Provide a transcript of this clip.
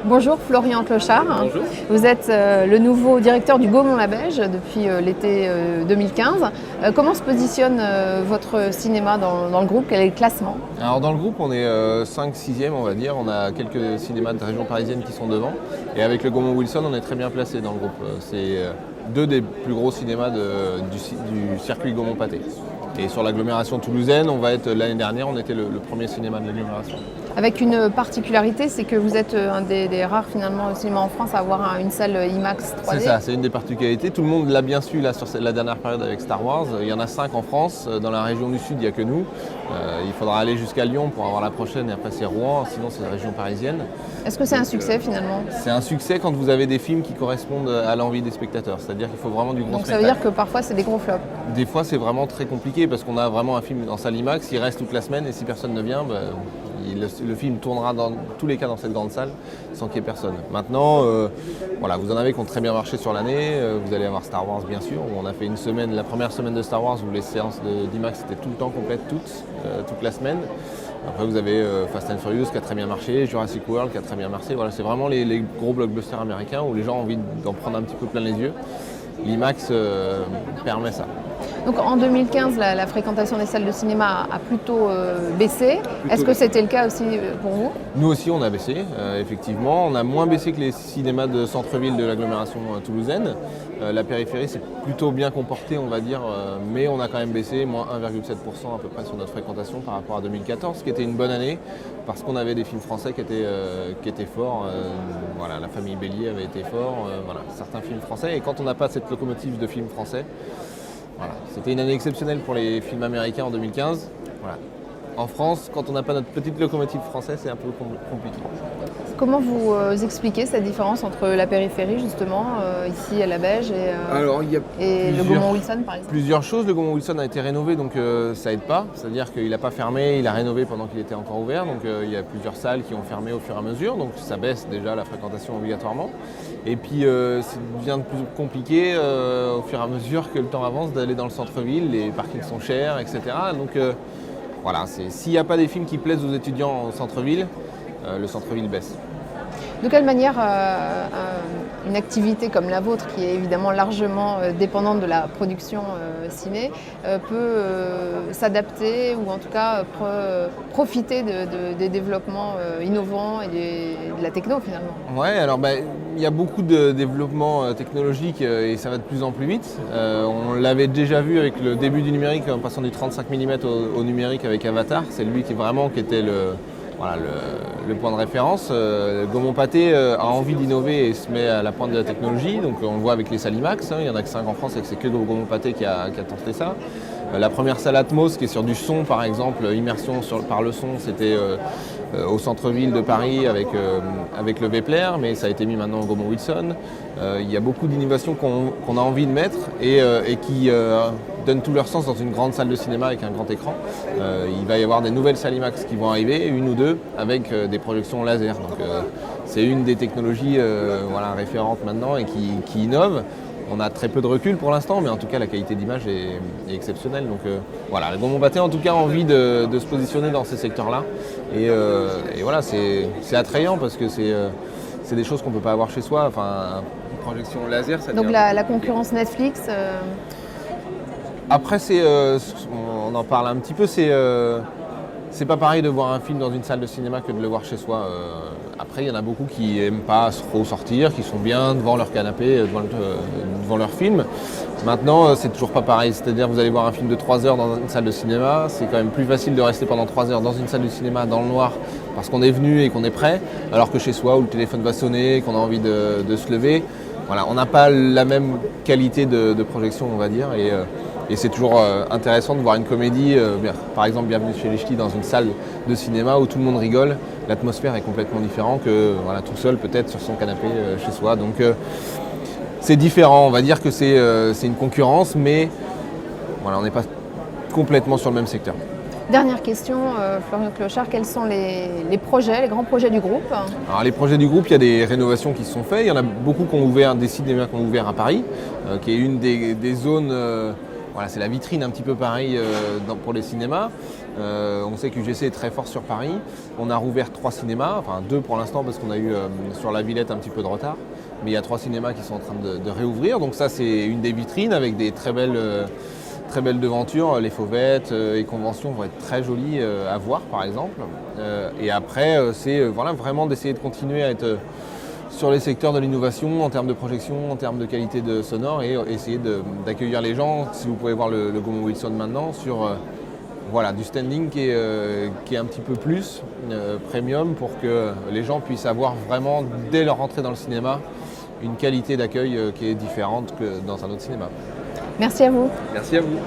Bonjour Florian Clochard. Bonjour. Vous êtes le nouveau directeur du Gaumont-la-Bège depuis l'été 2015. Comment se positionne votre cinéma dans le groupe? Quel est le classement? Alors dans le groupe, on est 5-6e, on va dire. On a quelques cinémas de région parisienne qui sont devant. Et avec le Gaumont Wilson, on est très bien placé dans le groupe. C'est deux des plus gros cinémas du circuit Gaumont-Pâté. Et sur l'agglomération toulousaine, l'année dernière, on était le premier cinéma de l'agglomération. Avec une particularité, c'est que vous êtes un des rares finalement cinémas en France à avoir une salle IMAX 3D. C'est ça, c'est une des particularités. Tout le monde l'a bien su là, sur la dernière période avec Star Wars. Il y en a 5 en France. Dans la région du Sud, il n'y a que nous. Il faudra aller jusqu'à Lyon pour avoir la prochaine et après c'est Rouen, sinon c'est la région parisienne. Est-ce que c'est un succès finalement? C'est un succès quand vous avez des films qui correspondent à l'envie des spectateurs. C'est-à-dire qu'il faut vraiment du gros Donc spectacle. ça veut dire que parfois c'est des gros flops? Des fois c'est vraiment très compliqué parce qu'on a vraiment un film en salle IMAX, il reste toute la semaine et si personne ne vient, le film tournera dans tous les cas dans cette grande salle sans qu'il y ait personne. Maintenant, vous en avez qui ont très bien marché sur l'année. Vous allez avoir Star Wars bien sûr, où on a fait une semaine, la première semaine de Star Wars où les séances d'IMAX étaient tout le temps complètes, toute la semaine. Après vous avez Fast and Furious qui a très bien marché, Jurassic World qui a très bien marché. Voilà, c'est vraiment les gros blockbusters américains où les gens ont envie d'en prendre un petit peu plein les yeux. L'IMAX permet ça. Donc en 2015, la fréquentation des salles de cinéma a plutôt baissé. Est-ce que c'était le cas aussi pour vous? Nous aussi, on a baissé, effectivement. On a moins baissé que les cinémas de centre-ville de l'agglomération toulousaine. La périphérie s'est plutôt bien comportée, on va dire, mais on a quand même baissé, moins 1,7% à peu près sur notre fréquentation par rapport à 2014, ce qui était une bonne année, parce qu'on avait des films français qui étaient forts. La famille Bélier avait été fort, certains films français. Et quand on n'a pas cette locomotive de films français, c'était une année exceptionnelle pour les films américains en 2015. En France, quand on n'a pas notre petite locomotive française, c'est un peu compliqué. Comment vous expliquez cette différence entre la périphérie, justement, ici à la Bège et le Gaumont-Wilson, par exemple? Plusieurs choses. Le Gaumont-Wilson a été rénové, donc ça aide pas. C'est-à-dire qu'il n'a pas fermé, il a rénové pendant qu'il était encore ouvert. Donc il y a plusieurs salles qui ont fermé au fur et à mesure. Donc ça baisse déjà la fréquentation obligatoirement. Et puis ça devient de plus compliqué au fur et à mesure que le temps avance d'aller dans le centre-ville. Les parkings sont chers, etc. Donc s'il n'y a pas des films qui plaisent aux étudiants au centre-ville, le centre-ville baisse. De quelle manière une activité comme la vôtre, qui est évidemment largement dépendante de la production ciné, peut s'adapter ou en tout cas profiter des développements innovants et de la techno finalement? Ouais, alors il y a beaucoup de développement technologique et ça va de plus en plus vite. On l'avait déjà vu avec le début du numérique en passant du 35 mm au numérique avec Avatar. C'est lui qui était le point de référence. Gaumont-Pâté a envie d'innover et se met à la pointe de la technologie. Donc on le voit avec les salles IMAX. Il n'y en a que 5 en France et c'est que Gaumont-Pâté qui a tenté ça. La première salle Atmos qui est sur du son par exemple, immersion par le son, c'était au centre-ville de Paris avec le Vepler, mais ça a été mis maintenant au Gaumont-Wilson. Il y a beaucoup d'innovations qu'on a envie de mettre et qui donnent tout leur sens dans une grande salle de cinéma avec un grand écran. Il va y avoir des nouvelles salles IMAX qui vont arriver, une ou deux, avec des projections laser. Donc c'est une des technologies référentes maintenant et qui innove. On a très peu de recul pour l'instant, mais en tout cas la qualité d'image est exceptionnelle. Donc le Gaumont-Pâté en tout cas a envie de se positionner dans ces secteurs-là. Et c'est attrayant parce que c'est des choses qu'on ne peut pas avoir chez soi. Enfin, une projection laser, ça Donc la concurrence Netflix Après, on en parle un petit peu, c'est pas pareil de voir un film dans une salle de cinéma que de le voir chez soi. Après, il y en a beaucoup qui n'aiment pas trop sortir, qui sont bien devant leur canapé, devant leur film. Maintenant, c'est toujours pas pareil. C'est-à-dire, vous allez voir un film de 3 heures dans une salle de cinéma, c'est quand même plus facile de rester pendant 3 heures dans une salle de cinéma dans le noir parce qu'on est venu et qu'on est prêt, alors que chez soi où le téléphone va sonner, qu'on a envie de se lever. On n'a pas la même qualité de projection, on va dire. Et c'est toujours intéressant de voir une comédie, par exemple Bienvenue chez les Ch'tis, dans une salle de cinéma où tout le monde rigole. L'atmosphère est complètement différente que tout seul peut-être sur son canapé chez soi. Donc c'est différent, on va dire que c'est une concurrence, mais on n'est pas complètement sur le même secteur. Dernière question, Florian Clochard, quels sont les grands projets du groupe? Alors les projets du groupe, il y a des rénovations qui se sont faites. Il y en a beaucoup qui ont ouvert, des cinémas qui ont ouvert à Paris, qui est une des zones. C'est la vitrine un petit peu pareil pour les cinémas. On sait qu'UGC est très fort sur Paris. On a rouvert 3 cinémas, enfin 2 pour l'instant parce qu'on a eu sur la Villette un petit peu de retard. Mais il y a 3 cinémas qui sont en train de réouvrir. Donc ça c'est une des vitrines avec des très belles devantures. Les Fauvettes et Conventions vont être très jolies à voir par exemple. Et après c'est vraiment d'essayer de continuer à être sur les secteurs de l'innovation en termes de projection, en termes de qualité de sonore et essayer d'accueillir les gens. Si vous pouvez voir le Gaumont Wilson maintenant sur du standing qui est un petit peu plus premium pour que les gens puissent avoir vraiment, dès leur entrée dans le cinéma, une qualité d'accueil qui est différente que dans un autre cinéma. Merci à vous. Merci à vous.